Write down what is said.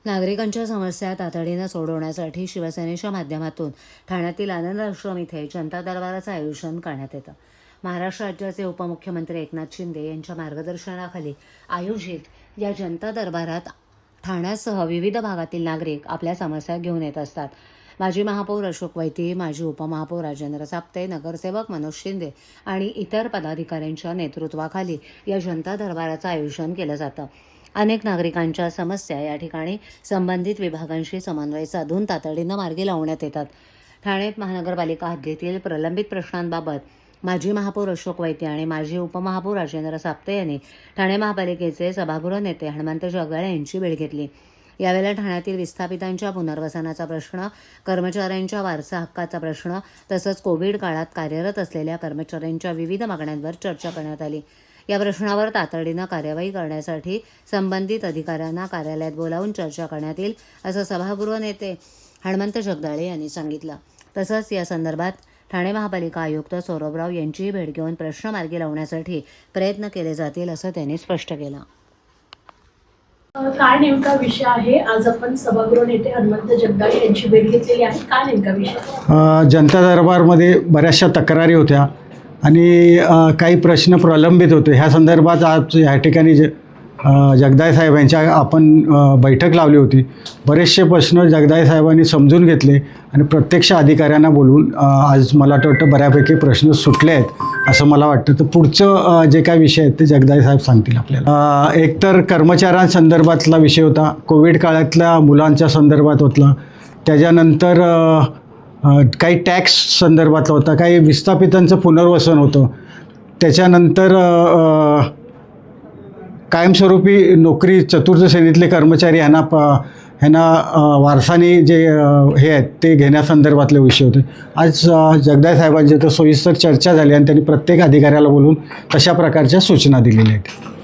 नागरिकांच्या समस्या तातडीनं सोडवण्यासाठी शिवसेनेच्या माध्यमातून ठाण्यातील आनंद आश्रम इथे जनता दरबाराचं आयोजन करण्यात येतं. महाराष्ट्र राज्याचे उपमुख्यमंत्री एकनाथ शिंदे यांच्या मार्गदर्शनाखाली आयोजित या जनता दरबारात ठाण्यासह विविध भागातील नागरिक आपल्या समस्या घेऊन येत असतात. माजी महापौर अशोक वैती, माजी उपमहापौर राजेंद्र साप्ते, नगरसेवक मनोज शिंदे आणि इतर पदाधिकाऱ्यांच्या नेतृत्वाखाली या जनता दरबाराचं आयोजन केलं जातं. अनेक नागरिकांच्या समस्या या ठिकाणी संबंधित विभागांशी समन्वय साधून तातडीनं मार्गी लावण्यात येतात. ठाणे महानगरपालिका हद्दीतील प्रलंबित प्रश्नांबाबत माजी महापौर अशोक वैती आणि माजी उपमहापौर राजेंद्र साप्ते यांनी ठाणे महापालिकेचे सभागृह नेते हनुमंत जगदाळे यांची भेट घेतली. यावेळेला ठाण्यातील विस्थापितांच्या पुनर्वसनाचा प्रश्न, कर्मचाऱ्यांच्या वारसा हक्काचा प्रश्न तसंच कोविड काळात कार्यरत असलेल्या कर्मचाऱ्यांच्या विविध मागण्यांवर चर्चा करण्यात आली. या प्रश्नावर तातडीनं कार्यवाही करण्यासाठी संबंधित अधिकाऱ्यांना कार्यालयात बोलावून चर्चा करण्यात येईल, असं सभागृह नेते हनुमंत जगदाळे यांनी सांगितलं. तसंच या संदर्भात ठाणे महापालिका आयुक्त सौरभराव यांचीही भेट घेऊन प्रश्न मार्गी लावण्यासाठी प्रयत्न केले जातील, असं त्यांनी स्पष्ट केलं. काय नेमका विषय आहे? आज आपण सभागृह नेते हनुमंत जगदाळे यांची भेट घेतलेली आहे. काय नेमका विषय? जनता दरबारमध्ये बऱ्याचशा तक्रारी होत्या आणि काही प्रश्न प्रलंबित होते. ह्या संदर्भात आज या ठिकाणी जगदाळे साहेब यांच्या आपण बैठक लावली होती. बरेचसे प्रश्न जगदाळे साहेबांनी समजून घेतले आणि प्रत्यक्ष अधिकाऱ्यांना बोलवून आज मला वाटतं बऱ्यापैकी प्रश्न सुटले आहेत असं मला वाटतं. तर पुढचं जे काही विषय आहेत ते जगदाळे साहेब सांगतील आपल्याला. एकतर कर्मचाऱ्यांसंदर्भातला विषय होता, कोविड काळातल्या मुलांच्या संदर्भात होता, त्याच्यानंतर काही टॅक्स संदर्भातला होता, काही विस्थापितांचं पुनर्वसन होतं, त्याच्यानंतर कायमस्वरूपी नोकरी चतुर्थ श्रेणीतले कर्मचारी ह्यांना वारसाने जे हे आहेत ते घेण्यासंदर्भातले विषय होते. आज जगदाळे साहेबांची तर सविस्तर चर्चा झाली आणि त्यांनी प्रत्येक अधिकाऱ्याला बोलून तशा प्रकारच्या सूचना दिलेल्या आहेत.